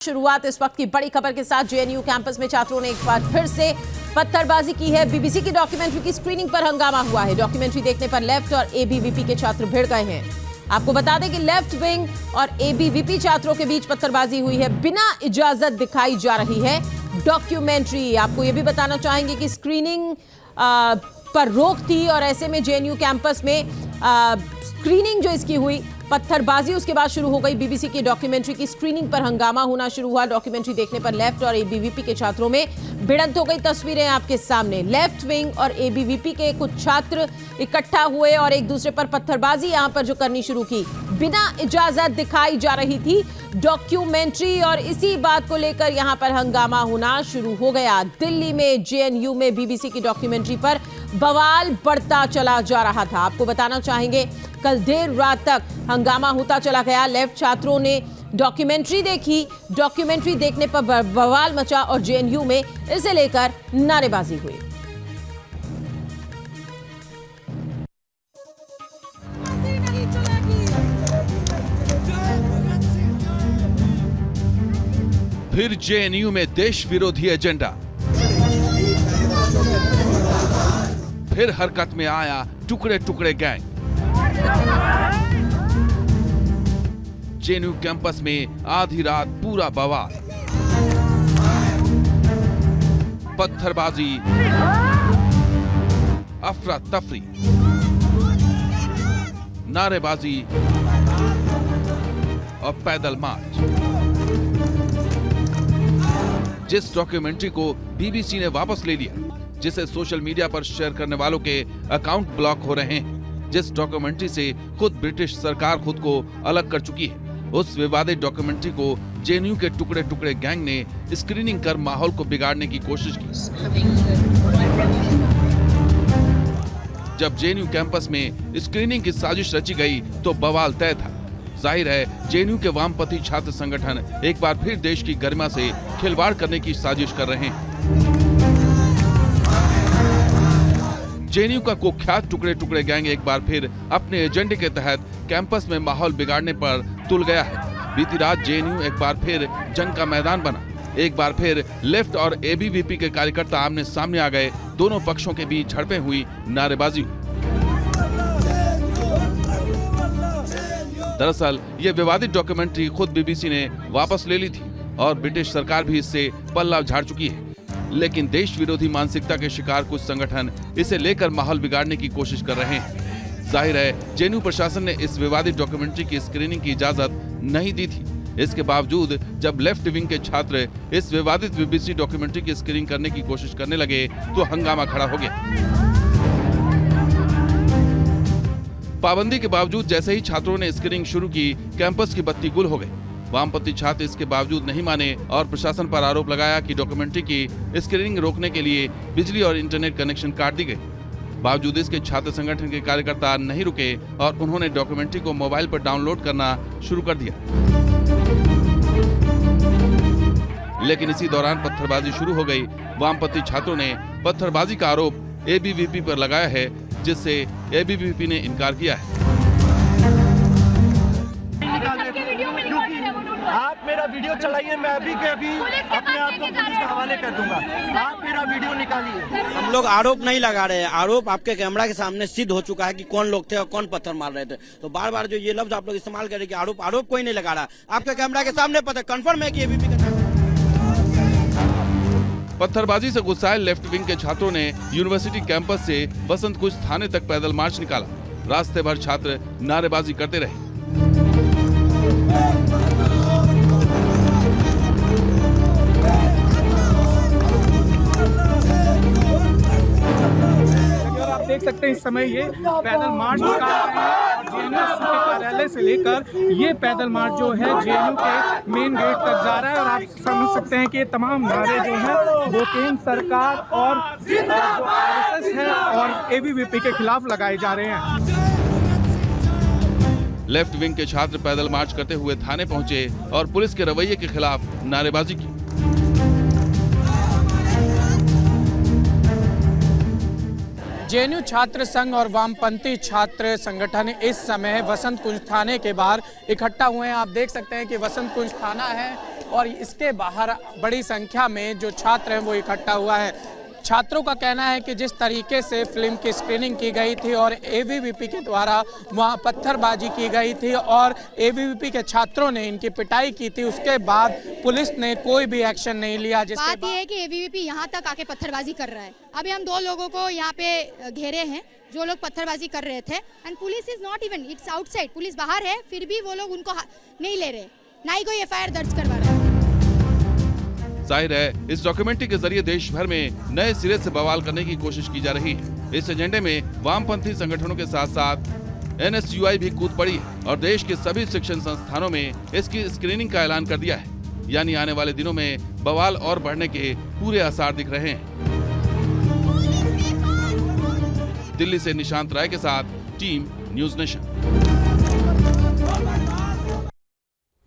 शुरुआत इस वक्त की बड़ी खबर के साथ जेएनयू कैंपस में छात्रों ने एक बार फिर से पत्थरबाजी की है। बीबीसी की डॉक्यूमेंट्री की स्क्रीनिंग पर हंगामा हुआ है। डॉक्यूमेंट्री देखने पर लेफ्ट और एबीवीपी के छात्र भिड़ गए हैं। आपको बता दें कि लेफ्ट विंग और एबीवीपी छात्रों के बीच पत्थरबाजी हुई है। बिना इजाजत दिखाई जा रही है डॉक्यूमेंट्री। आपको यह भी बताना चाहेंगे कि स्क्रीनिंग पर रोक थी और ऐसे में जेएनयू कैंपस में स्क्रीनिंग जो इसकी हुई, पत्थरबाजी उसके बाद शुरू हो गई। बीबीसी की डॉक्यूमेंट्री की स्क्रीनिंग पर हंगामा होना शुरू हुआ। डॉक्यूमेंट्री देखने पर लेफ्ट और एबीवीपी के छात्रों में भिड़ंत हो गई। तस्वीरें आपके सामने। लेफ्ट विंग और एबीवीपी के कुछ छात्र इकट्ठा हुए और एक दूसरे पर पत्थरबाजी यहां पर जो करनी शुरू की। बिना इजाजत दिखाई जा रही थी डॉक्यूमेंट्री और इसी बात को लेकर यहां पर हंगामा होना शुरू हो गया। दिल्ली में जेएनयू में बीबीसी की डॉक्यूमेंट्री पर बवाल बढ़ता चला जा रहा था। आपको बताना चाहेंगे कल देर रात तक हंगामा होता चला गया। लेफ्ट छात्रों ने डॉक्यूमेंट्री देखी, डॉक्यूमेंट्री देखने पर बवाल मचा और जेएनयू में इसे लेकर नारेबाजी हुई। फिर जेएनयू में देश विरोधी एजेंडा, फिर हरकत में आया टुकड़े टुकड़े गैंग। जेएनयू कैंपस में आधी रात पूरा बवाल, पत्थरबाजी, अफरा तफरी, नारेबाजी और पैदल मार्च। जिस डॉक्यूमेंट्री को बीबीसी ने वापस ले लिया, जिसे सोशल मीडिया पर शेयर करने वालों के अकाउंट ब्लॉक हो रहे हैं, जिस डॉक्यूमेंट्री से खुद ब्रिटिश सरकार खुद को अलग कर चुकी है, उस विवादित डॉक्यूमेंट्री को जेएनयू के टुकड़े टुकड़े गैंग ने स्क्रीनिंग कर माहौल को बिगाड़ने की कोशिश की। जब जेएनयू कैंपस में स्क्रीनिंग की साजिश रची गई तो बवाल तय था। जाहिर है जेएनयू के वामपंथी छात्र संगठन एक बार फिर देश की गरिमा से खिलवाड़ करने की साजिश कर रहे हैं। जेएनयू का कुख्यात टुकड़े टुकड़े गैंग एक बार फिर अपने एजेंडे के तहत कैंपस में माहौल बिगाड़ने पर तुल गया है। बीती रात जेएनयू एक बार फिर जंग का मैदान बना। एक बार फिर लेफ्ट और एबीवीपी के कार्यकर्ता आमने सामने आ गए। दोनों पक्षों के बीच झड़पें हुई, नारेबाजी हुई। दरअसल ये विवादित डॉक्यूमेंट्री खुद बीबीसी ने वापस ले ली थी और ब्रिटिश सरकार भी इससे पल्ला झाड़ चुकी है। लेकिन देश विरोधी मानसिकता के शिकार कुछ संगठन इसे लेकर माहौल बिगाड़ने की कोशिश कर रहे हैं। जाहिर है जेएनयू प्रशासन ने इस विवादित डॉक्यूमेंट्री की स्क्रीनिंग की इजाजत नहीं दी थी। इसके बावजूद जब लेफ्ट विंग के छात्र इस विवादित बीबीसी डॉक्यूमेंट्री की स्क्रीनिंग करने की कोशिश करने लगे तो हंगामा खड़ा हो गया। पाबंदी के बावजूद जैसे ही छात्रों ने स्क्रीनिंग शुरू की, कैंपस की बत्ती गुल हो गई। वामपंथी छात्र इसके बावजूद नहीं माने और प्रशासन पर आरोप लगाया कि डॉक्यूमेंट्री की स्क्रीनिंग रोकने के लिए बिजली और इंटरनेट कनेक्शन काट दी गई। बावजूद इसके छात्र संगठन के कार्यकर्ता नहीं रुके और उन्होंने डॉक्यूमेंट्री को मोबाइल पर डाउनलोड करना शुरू कर दिया। लेकिन इसी दौरान पत्थरबाजी शुरू हो गई। वामपंथी छात्रों ने पत्थरबाजी का आरोप एबीवीपी पर लगाया है, जिससे एबीवीपी ने इनकार किया है। आप मेरा वीडियो चलाइए, मैं अभी के अभी अपने आप को पुलिस के हवाले कर दूंगा। आप मेरा वीडियो निकालिए। हम लोग आरोप नहीं लगा रहे हैं। आरोप आपके कैमरा के सामने सिद्ध हो चुका है कि कौन लोग थे और कौन पत्थर मार रहे थे। तो बार बार जो ये लफ्ज आप लोग इस्तेमाल कर रहे हैं कि आरोप कोई नहीं लगा रहा। आपके कैमरा के सामने पता कंफर्म है कि एबीपी का। पत्थरबाजी से गुस्साए लेफ्ट विंग के छात्रों ने यूनिवर्सिटी कैंपस से वसंत कुंज थाने तक पैदल मार्च निकाला। रास्ते भर छात्र नारेबाजी करते रहे। आप देख सकते हैं इस समय ये पैदल मार्च निकाल रहे हैं और जेएनयू के कार्यालय से लेकर ये पैदल मार्च जो है जेएनयू के मेन गेट तक जा रहा है। और आप समझ सकते हैं कि ये तमाम नारे जो है वो केंद्र सरकार और आरएसएस है और एबीवीपी के खिलाफ लगाए जा रहे हैं। लेफ्ट विंग के छात्र पैदल मार्च करते हुए थाने पहुंचे और पुलिस के रवैये के खिलाफ नारेबाजी की। जेएनयू छात्र संघ और वामपंथी छात्र संगठन इस समय वसंत कुंज थाने के बाहर इकट्ठा हुए हैं। आप देख सकते हैं कि वसंत कुंज थाना है और इसके बाहर बड़ी संख्या में जो छात्र हैं वो इकट्ठा हुआ है। छात्रों का कहना है कि जिस तरीके से फिल्म की स्क्रीनिंग की गई थी और एबीवीपी के द्वारा वहां पत्थरबाजी की गई थी और एबीवीपी के छात्रों ने इनकी पिटाई की थी, उसके बाद पुलिस ने कोई भी एक्शन नहीं लिया। जिसके बात ये है कि एबीवीपी यहाँ तक आके पत्थरबाजी कर रहा है। अभी हम 2 लोगों को यहाँ पे घेरे हैं जो लोग पत्थरबाजी कर रहे थे, and police is not even, it's outside, police बाहर है, फिर भी वो लोग उनको नहीं ले रहे, ना ही कोई एफआईआर दर्ज करवा रहा है। जाहिर है इस डॉक्यूमेंट्री के जरिए देश भर में नए सिरे से बवाल करने की कोशिश की जा रही है। इस एजेंडे में वामपंथी संगठनों के साथ साथ एनएसयूआई भी कूद पड़ी है और देश के सभी शिक्षण संस्थानों में इसकी स्क्रीनिंग का ऐलान कर दिया है। यानी आने वाले दिनों में बवाल और बढ़ने के पूरे आसार दिख रहे हैं। दिल्ली से निशांत राय के साथ टीम न्यूज़ नेशन।